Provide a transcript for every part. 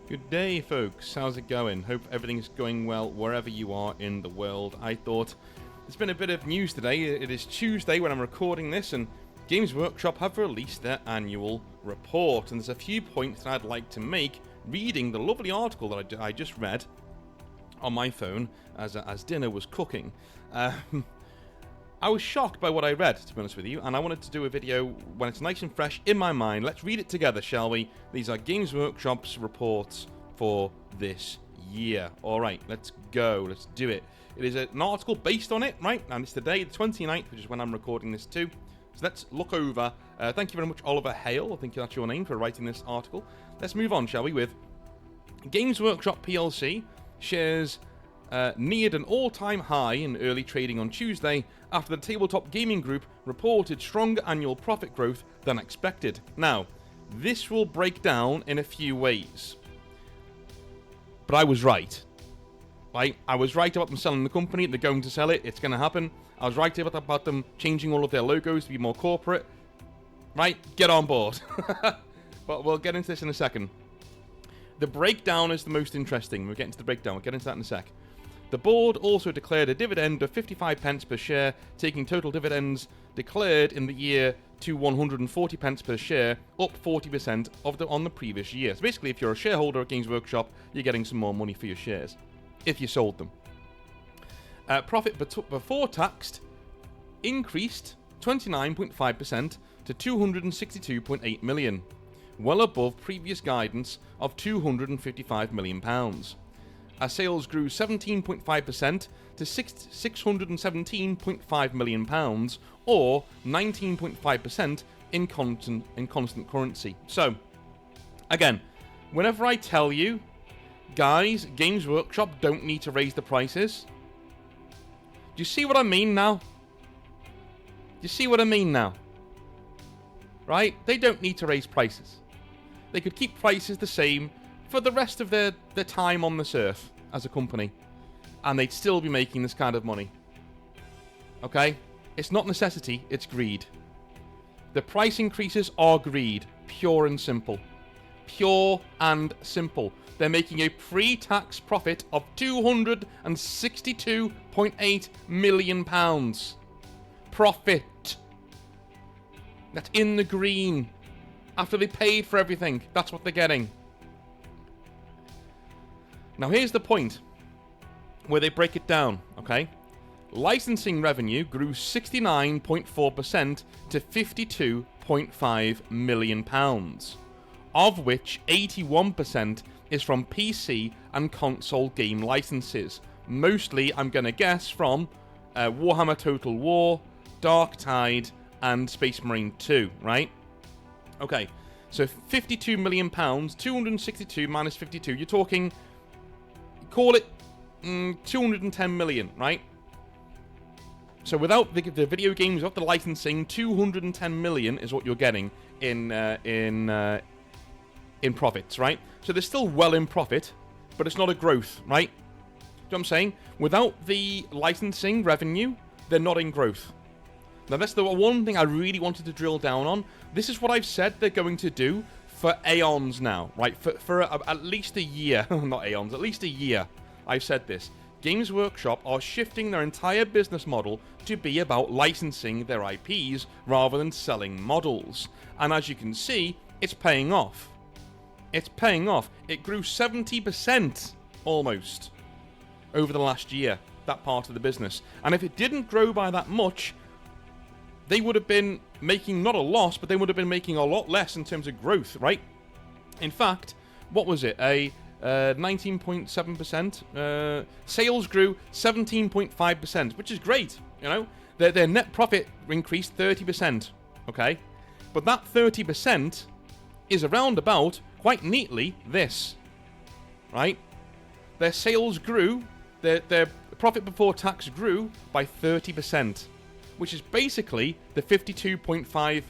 Good day, folks. How's it going? Hope everything's going well wherever you are in the world. I thought there's been a bit of news today. It is Tuesday when I'm recording this, and Games Workshop have released their annual report, and there's a few points that I'd like to make reading the lovely article that I just read on my phone as dinner was cooking. I was shocked by what I read, to be honest with you, and I wanted to do a video when it's nice and fresh in my mind. Let's read it together, shall we? These are Games Workshop's reports for this year. Alright, let's go. Let's do it. It is an article based on it, right? And it's today, the 29th, which is when I'm recording this too. So let's look over. Thank you very much, Oliver Hale. I think that's your name for writing this article. Let's move on, shall we, with Games Workshop PLC shares neared an all-time high in early trading on Tuesday after the Tabletop Gaming Group reported stronger annual profit growth than expected. Now, this will break down in a few ways. But I was right. Right? I was right about them selling the company. They're going to sell it. It's going to happen. I was right about them changing all of their logos to be more corporate. Right? Get on board. But we'll get into this in a second. The breakdown is the most interesting. We'll get into the breakdown. We'll get into that in a sec. The board also declared a dividend of 55 pence per share, taking total dividends declared in the year to 140 pence per share, up 40% on the previous year. So basically, if you're a shareholder at Games Workshop, you're getting some more money for your shares, if you sold them. Profit before tax increased 29.5% to 262.8 million, well above previous guidance of £255 million. Our sales grew 17.5% to £617.5 million, or 19.5% in constant currency. So, again, whenever I tell you, guys, Games Workshop don't need to raise the prices, do you see what I mean now? Do you see what I mean now? Right? They don't need to raise prices. They could keep prices the same for the rest of their time on this earth as a company, and they'd still be making this kind of money. Okay? It's not necessity, it's greed. The price increases are greed, pure and simple. Pure and simple. They're making a pre-tax profit of £262.8 million. Profit. That's in the green. After they paid for everything, that's what they're getting. Now here's the point where they break it down, okay? Licensing revenue grew 69.4% to £52.5 million, of which 81% is from PC and console game licenses. Mostly, I'm going to guess, from Warhammer Total War, Darktide, and Space Marine 2, right? Okay, so £52 million, 262 minus 52, you're talking, call it 210 million, right? So without the video games, without the licensing, 210 million is what you're getting in profits, right? So they're still well in profit, but it's not a growth, right? Do you know what I'm saying? Without the licensing revenue, they're not in growth. Now, that's the one thing I really wanted to drill down on. This is what I've said they're going to do for aeons now, right? For at least a year. Not aeons, at least a year. I've said this. Games Workshop are shifting their entire business model to be about licensing their IPs rather than selling models. And as you can see, it's paying off. It's paying off. It grew 70% almost over the last year, that part of the business. And if it didn't grow by that much, they would have been making not a loss, but they would have been making a lot less in terms of growth, right? In fact, what was it? 19.7%. Sales grew 17.5%, which is great, you know? Their net profit increased 30%, okay? But that 30% is around about, quite neatly, this, right? Their sales grew, their profit before tax grew by 30%. Which is basically the £52.5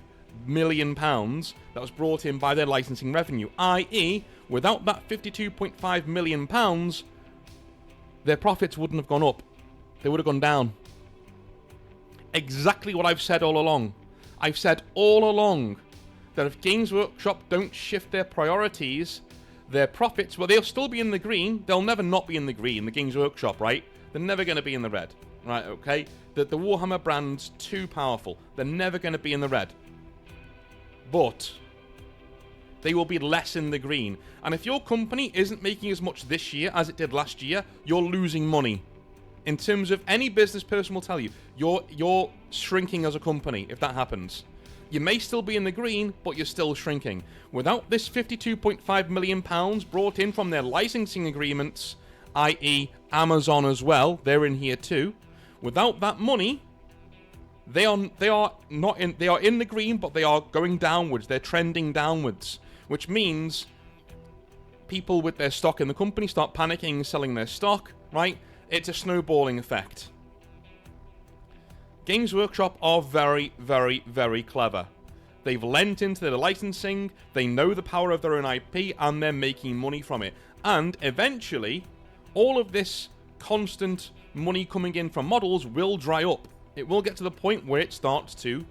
million that was brought in by their licensing revenue. I.e., without that £52.5 million, their profits wouldn't have gone up. They would have gone down. Exactly what I've said all along. I've said all along that if Games Workshop don't shift their priorities, their profits, well, they'll still be in the green. They'll never not be in the green. The Games Workshop, right? They're never going to be in the red, right? Okay? The Warhammer brand's too powerful. They're never going to be in the red. But they will be less in the green. And if your company isn't making as much this year as it did last year, you're losing money. In terms of any business person will tell you, you're shrinking as a company if that happens. You may still be in the green, but you're still shrinking. Without this £52.5 million brought in from their licensing agreements, i.e. Amazon as well, they're in here too. Without that money, they are in the green, but they are going downwards. They're trending downwards, which means people with their stock in the company start panicking, selling their stock, right? It's a snowballing effect. Games Workshop are very, very, very clever. They've lent into their licensing, they know the power of their own IP, and they're making money from it. And eventually, all of this constant money coming in from models will dry up. It will get to the point where it starts to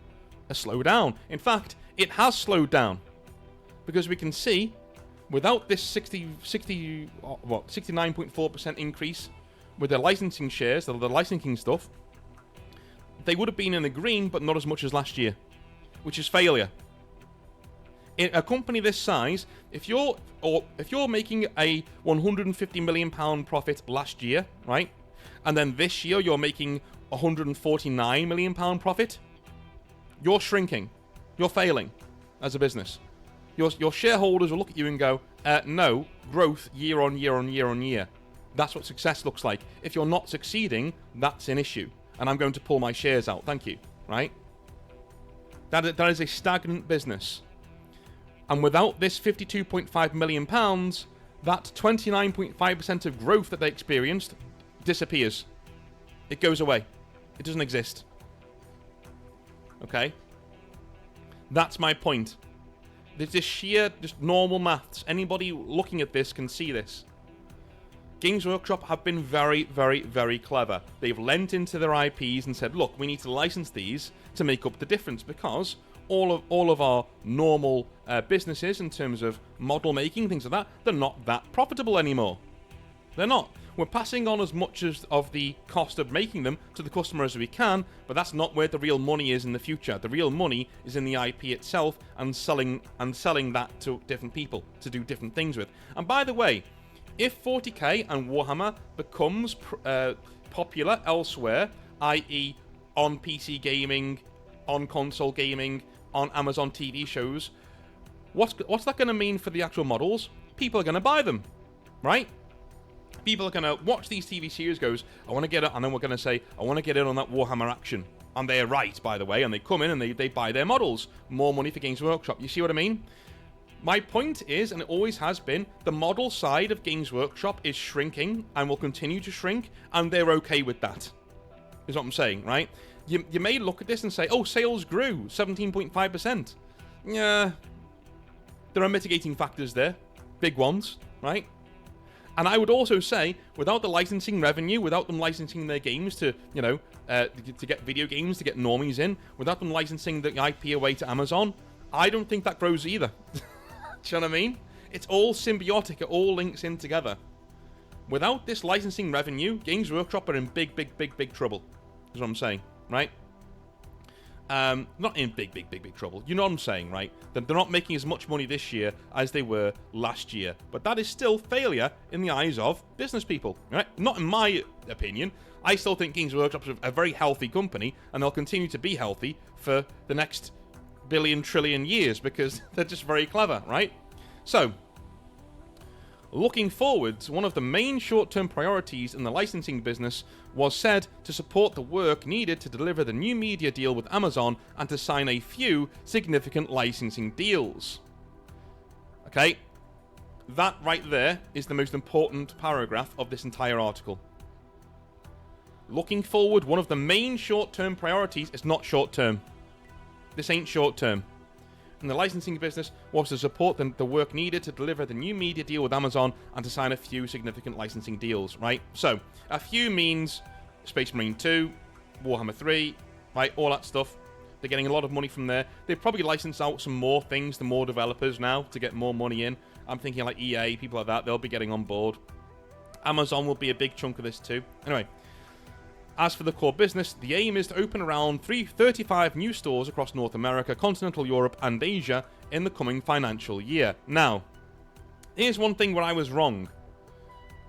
slow down. In fact, it has slowed down. Because we can see, without this 69.4% increase with their licensing shares, the licensing stuff, they would have been in the green, but not as much as last year, which is failure. In a company this size, if you're making a £150 million profit last year, right, and then this year you're making £149 million profit, you're shrinking, you're failing as a business. Your shareholders will look at you and go, no, growth year on year on year on year. That's what success looks like. If you're not succeeding, that's an issue. And I'm going to pull my shares out. Thank you. Right? That is a stagnant business. And without this £52.5 million, that 29.5% of growth that they experienced disappears. It goes away. It doesn't exist. Okay? That's my point. There's just sheer, just normal maths. Anybody looking at this can see this. Games Workshop have been very, very, very clever. They've lent into their IPs and said, look, we need to license these to make up the difference, because all of our normal businesses in terms of model making, things like that, they're not that profitable anymore. They're not. We're passing on as much of the cost of making them to the customer as we can, but that's not where the real money is in the future. The real money is in the IP itself and selling that to different people to do different things with. And by the way, if 40k and Warhammer becomes popular elsewhere, i.e. on PC gaming, on console gaming, on Amazon TV shows, what's that going to mean for the actual models? People are going to buy them, right? People are going to watch these TV series, goes, I want to get it, and then we're going to say, I want to get in on that Warhammer action. And they're right, by the way, and they come in and they buy their models. More money for Games Workshop. You see what I mean? My point is, and it always has been, the model side of Games Workshop is shrinking and will continue to shrink, and they're okay with that, is what I'm saying, right? You may look at this and say, oh, sales grew 17.5%. Yeah, there are mitigating factors there, big ones, right? And I would also say, without the licensing revenue, without them licensing their games to, to get video games, to get normies in, without them licensing the IP away to Amazon, I don't think that grows either. Do you know what I mean? It's all symbiotic. It all links in together. Without this licensing revenue, Games Workshop are in big, big, big, big trouble. Is what I'm saying, right? Not in big, big, big, big trouble. You know what I'm saying, right? They're not making as much money this year as they were last year. But that is still failure in the eyes of business people, right? Not in my opinion. I still think Games Workshop is a very healthy company, and they'll continue to be healthy for the next billion, trillion years, because they're just very clever, right? So, looking forwards, one of the main short-term priorities in the licensing business was said to support the work needed to deliver the new media deal with Amazon and to sign a few significant licensing deals. Okay, that right there is the most important paragraph of this entire article. Looking forward, one of the main short-term priorities is not short-term. This ain't short-term. And the licensing business was to support the work needed to deliver the new media deal with Amazon and to sign a few significant licensing deals, right? So, a few means Space Marine 2, Warhammer 3, right? All that stuff. They're getting a lot of money from there. They've probably licensed out some more things to more developers now to get more money in. I'm thinking like EA, people like that, they'll be getting on board. Amazon will be a big chunk of this too. Anyway, as for the core business, the aim is to open around 35 new stores across North America, continental Europe, and Asia in the coming financial year. Now, here's one thing where I was wrong.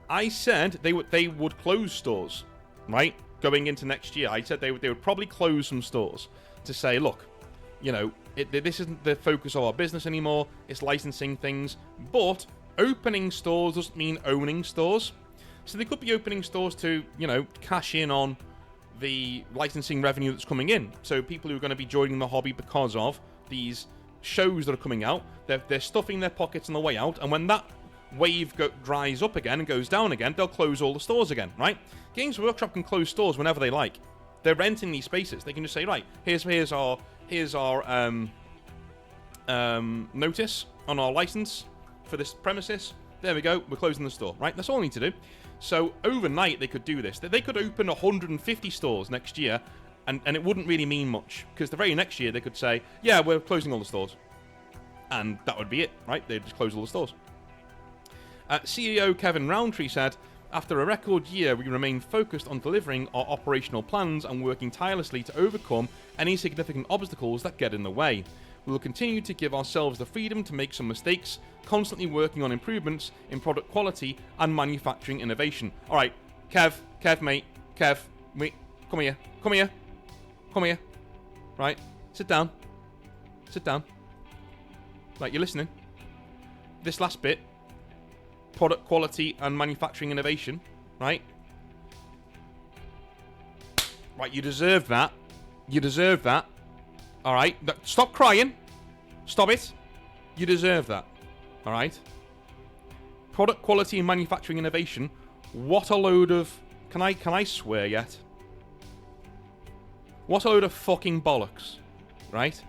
I said they would close stores, right? Going into next year, I said they would probably close some stores to say, look, you know, this isn't the focus of our business anymore. It's licensing things, but opening stores doesn't mean owning stores. So they could be opening stores to, you know, cash in on the licensing revenue that's coming in. So people who are going to be joining the hobby because of these shows that are coming out, they're stuffing their pockets on the way out, and when that wave dries up again and goes down again, they'll close all the stores again, right? Games Workshop can close stores whenever they like. They're renting these spaces. They can just say, right, here's our notice on our license for this premises. There we go. We're closing the store, right? That's all I need to do. So overnight they could do this. They could open 150 stores next year, and it wouldn't really mean much, because the very next year they could say, yeah, we're closing all the stores, and that would be it, right? They'd just close all the stores. CEO Kevin Roundtree said, after a record year, we remain focused on delivering our operational plans and working tirelessly to overcome any significant obstacles that get in the way. We will continue to give ourselves the freedom to make some mistakes, constantly working on improvements in product quality and manufacturing innovation. Alright, Kev, mate, wait, come here. Right, sit down. Right, you're listening. This last bit, product quality and manufacturing innovation, right? Right, you deserve that. Alright, stop crying. Stop it. You deserve that. Alright? Product quality and manufacturing innovation. What a load of... Can I swear yet? What a load of fucking bollocks. Right?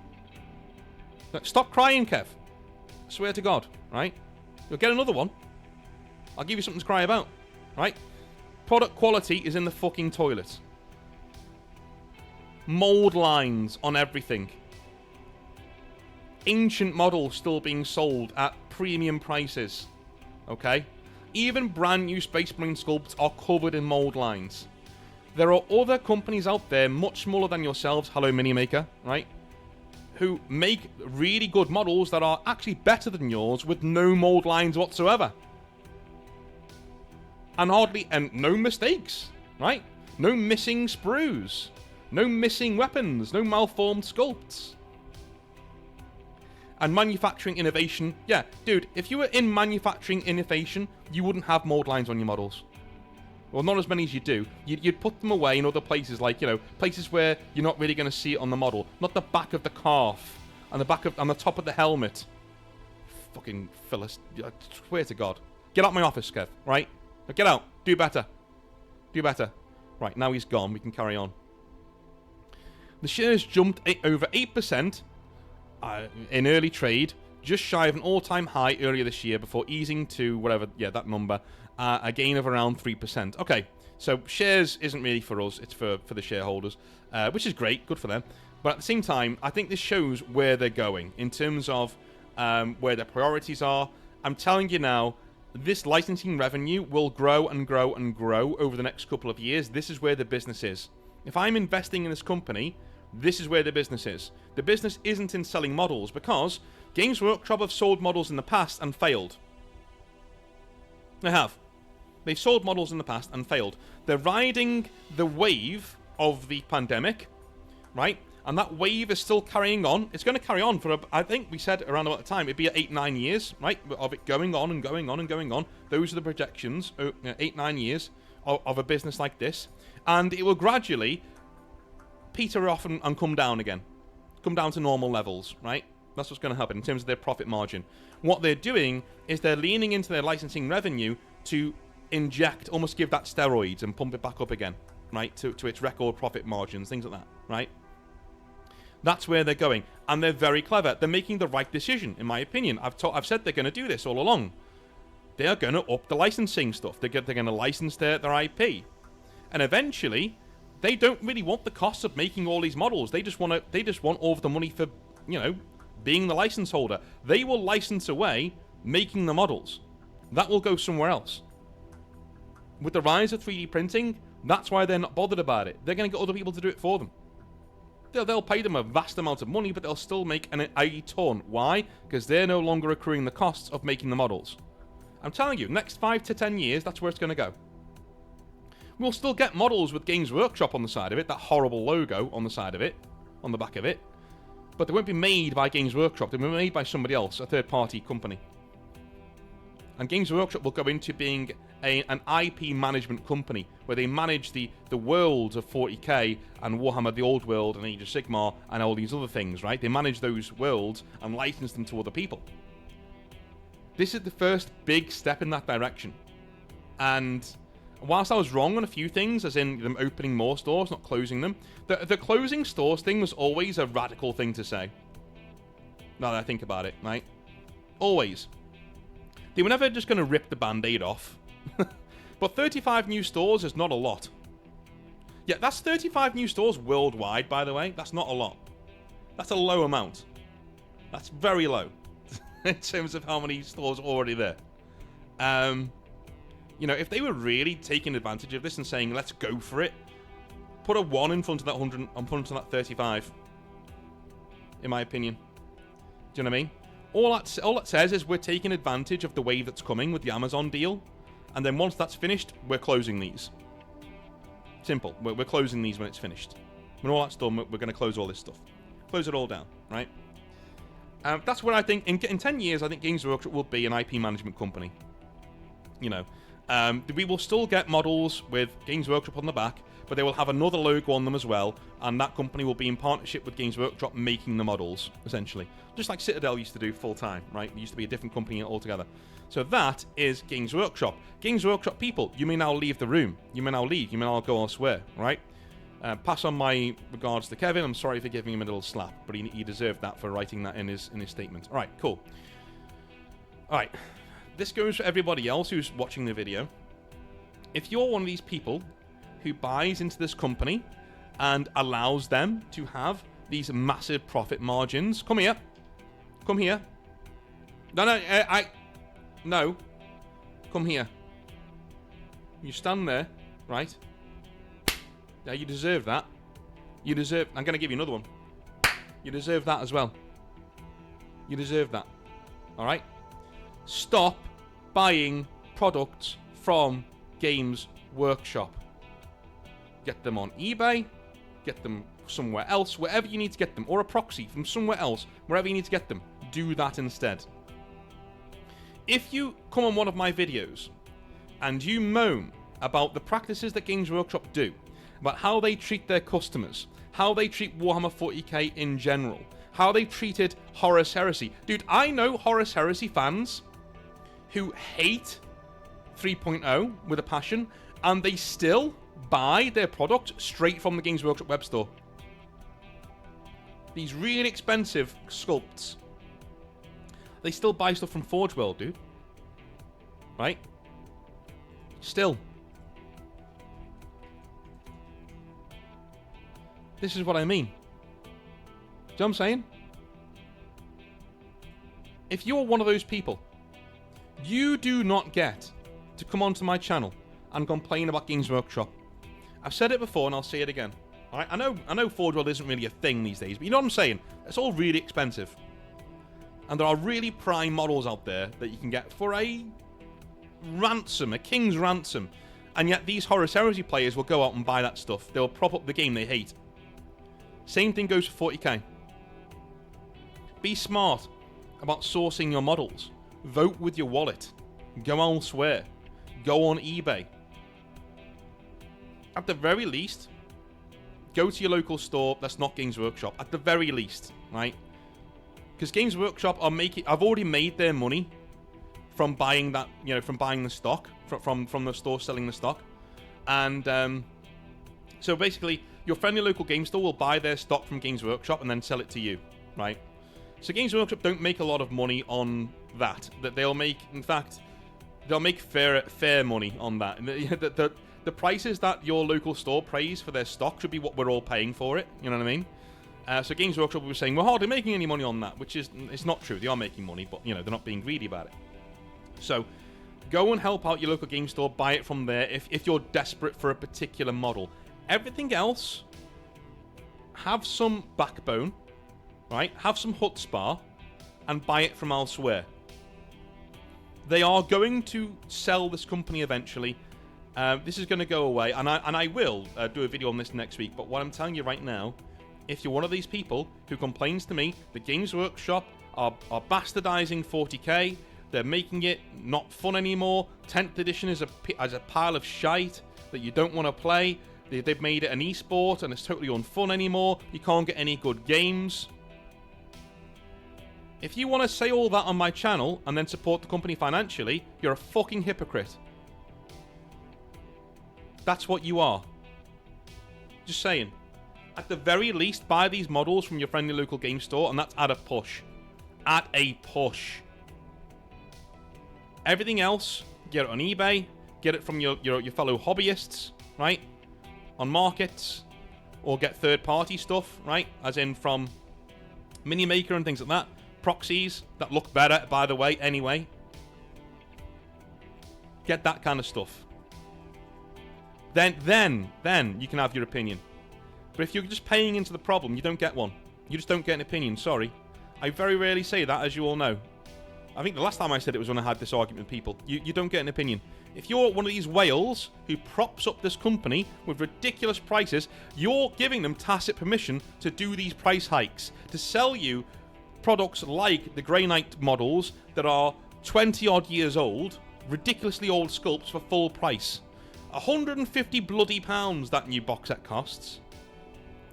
Stop crying, Kev. I swear to God. Right? You'll get another one. I'll give you something to cry about. Right? Product quality is in the fucking toilet. Mold lines on everything. Ancient models still being sold at premium prices. Okay? Even brand new Space Marine sculpts are covered in mold lines. There are other companies out there much smaller than yourselves, hello Minimaker, right? Who make really good models that are actually better than yours with no mold lines whatsoever. And no mistakes, right? No missing sprues. No missing weapons, no malformed sculpts. And manufacturing innovation, yeah, dude, if you were in manufacturing innovation, you wouldn't have mold lines on your models. Well, not as many as you do. You'd put them away in other places, like, you know, places where you're not really going to see it on the model. Not the back of the calf, and the top of the helmet. Fucking Phyllis, I swear to God. Get out my office, Kev, right? Get out. Do better. Right, now he's gone, we can carry on. The shares jumped over 8% in early trade, just shy of an all-time high earlier this year before easing to whatever, yeah, that number, a gain of around 3%. Okay, so shares isn't really for us, it's for the shareholders, which is great, good for them. But at the same time, I think this shows where they're going in terms of where their priorities are. I'm telling you now, this licensing revenue will grow and grow and grow over the next couple of years. This is where the business is. If I'm investing in this company, this is where the business is. The business isn't in selling models, because Games Workshop have sold models in the past and failed. They have. They've sold models in the past and failed. They're riding the wave of the pandemic, right? And that wave is still carrying on. It's going to carry on for, I think we said around about the time, it'd be 8-9 years, right? Of it going on and going on and going on. Those are the projections, 8-9 years of a business like this. And it will gradually peter off and come down again. Come down to normal levels, right? That's what's going to happen in terms of their profit margin. What they're doing is they're leaning into their licensing revenue to inject, almost give that steroids and pump it back up again, right? To its record profit margins, things like that, right? That's where they're going. And they're very clever. They're making the right decision, in my opinion. I've said they're going to do this all along. They are going to up the licensing stuff. They're going to license their IP. And eventually, they don't really want the costs of making all these models. They just want all of the money for, you know, being the license holder. They will license away making the models. That will go somewhere else. With the rise of 3D printing, that's why they're not bothered about it. They're going to get other people to do it for them. They'll pay them a vast amount of money, but they'll still make a ton. Why? Because they're no longer accruing the costs of making the models. I'm telling you, next 5 to 10 years, that's where it's going to go. We'll still get models with Games Workshop on the side of it, that horrible logo on the side of it, on the back of it. But they won't be made by Games Workshop. They'll be made by somebody else, a third-party company. And Games Workshop will go into being an IP management company, where they manage the worlds of 40k and Warhammer the Old World and Age of Sigmar and all these other things, right? They manage those worlds and license them to other people. This is the first big step in that direction. And whilst I was wrong on a few things, as in them opening more stores, not closing them, the closing stores thing was always a radical thing to say. Now that I think about it, right? Always. They were never just going to rip the band-aid off. But 35 new stores is not a lot. Yeah, that's 35 new stores worldwide, by the way. That's not a lot. That's a low amount. That's very low in terms of how many stores are already there. You know, if they were really taking advantage of this and saying, let's go for it, put a 1 in front of that 100, in front of that 35. In my opinion. Do you know what I mean? All that says is we're taking advantage of the wave that's coming with the Amazon deal. And then once that's finished, we're closing these. Simple. We're closing these when it's finished. When all that's done, we're going to close all this stuff. Close it all down, right? That's where I think, in 10 years, I think Games Workshop will be an IP management company. You know, we will still get models with Games Workshop on the back, but they will have another logo on them as well, and that company will be in partnership with Games Workshop making the models, essentially. Just like Citadel used to do full-time, right? It used to be a different company altogether. So that is Games Workshop. Games Workshop people, you may now leave the room. You may now leave. You may now go elsewhere, right? Pass on my regards to Kevin. I'm sorry for giving him a little slap, but he deserved that for writing that in his statement. All right, cool. All right. This goes for everybody else who's watching the video. If you're one of these people who buys into this company and allows them to have these massive profit margins, come here. Come here. No. Come here. You stand there, right? Yeah, you deserve that. I'm going to give you another one. You deserve that as well. You deserve that. Alright? Stop buying products from Games Workshop. Get them on eBay. Get them somewhere else. Wherever you need to get them. Or a proxy from somewhere else. Wherever you need to get them. Do that instead. If you come on one of my videos and you moan about the practices that Games Workshop do, about how they treat their customers, how they treat Warhammer 40k in general, how they treated Horus Heresy. Dude, I know Horus Heresy fans who hate 3.0 with a passion, and they still buy their product straight from the Games Workshop web store. These really expensive sculpts. They still buy stuff from Forge World, dude. Right? Still. This is what I mean. Do you know what I'm saying? If you're one of those people, you do not get to come onto my channel and complain about Games Workshop. I've said it before and I'll say it again. All right? I know Forge World isn't really a thing these days, but you know what I'm saying? It's all really expensive. And there are really prime models out there that you can get for a ransom, a king's ransom. And yet these Horus Heresy players will go out and buy that stuff. They'll prop up the game they hate. Same thing goes for 40k. Be smart about sourcing your models. Vote with your wallet. Go elsewhere. Go on eBay. At the very least, go to your local store that's not Games Workshop. At the very least, right? Because Games Workshop are making... I've already made their money from buying that, you know, from buying the stock, from the store selling the stock. And so basically, your friendly local game store will buy their stock from Games Workshop and then sell it to you, right? So Games Workshop don't make a lot of money on that. That they'll make, in fact, they'll make fair money on that. And the prices that your local store pays for their stock should be what we're all paying for it. You know what I mean? So Games Workshop will be saying, we're hardly making any money on that, which is, it's not true. They are making money, but, you know, they're not being greedy about it. So go and help out your local game store, buy it from there if you're desperate for a particular model. Everything else, have some backbone, right? Have some chutzpah and buy it from elsewhere. They are going to sell this company eventually. This is going to go away, and I will do a video on this next week. But what I'm telling you right now, if you're one of these people who complains to me that Games Workshop are bastardizing 40k, they're making it not fun anymore, 10th edition is a pile of shite that you don't want to play, they've made it an esport and it's totally unfun anymore, you can't get any good games. If you want to say all that on my channel and then support the company financially, you're a fucking hypocrite. That's what you are. Just saying. At the very least, buy these models from your friendly local game store, and that's at a push. At a push. Everything else, get it on eBay, get it from your fellow hobbyists, right? On markets, or get third-party stuff, right? As in from Minimaker and things like that. Proxies that look better, by the way, anyway. Get that kind of stuff. Then you can have your opinion. But if you're just paying into the problem, you don't get one. You just don't get an opinion, sorry. I very rarely say that, as you all know. I think the last time I said it was when I had this argument with people. You don't get an opinion. If you're one of these whales who props up this company with ridiculous prices, you're giving them tacit permission to do these price hikes. To sell you products like the Grey Knight models that are 20-odd years old, ridiculously old sculpts for full price. 150 bloody pounds that new box set costs.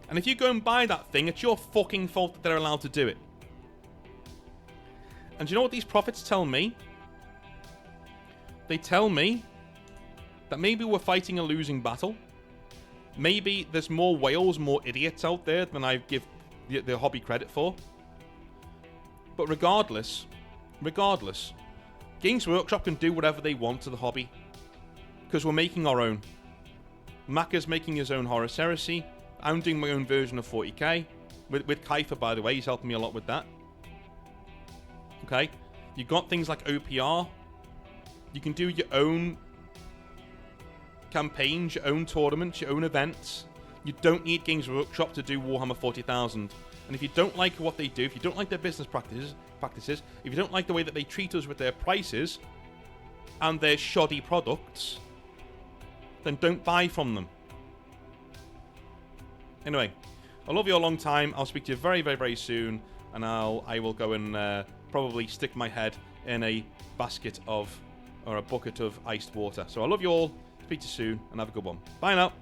And if you go and buy that thing, it's your fucking fault that they're allowed to do it. And do you know what these prophets tell me? They tell me that maybe we're fighting a losing battle. Maybe there's more whales, more idiots out there than I give the hobby credit for. But regardless, Games Workshop can do whatever they want to the hobby. Because we're making our own. Macca's making his own Horus Heresy. I'm doing my own version of 40k. With Kaifer, by the way, he's helping me a lot with that. Okay? You've got things like OPR. You can do your own campaigns, your own tournaments, your own events. You don't need Games Workshop to do Warhammer 40,000. And if you don't like what they do, if you don't like their business practices, if you don't like the way that they treat us with their prices and their shoddy products, then don't buy from them. Anyway, I love you a long time. I'll speak to you very, very, very soon, and I will go and probably stick my head in a basket of, or a bucket of iced water. So I love you all. Speak to you soon, and have a good one. Bye now.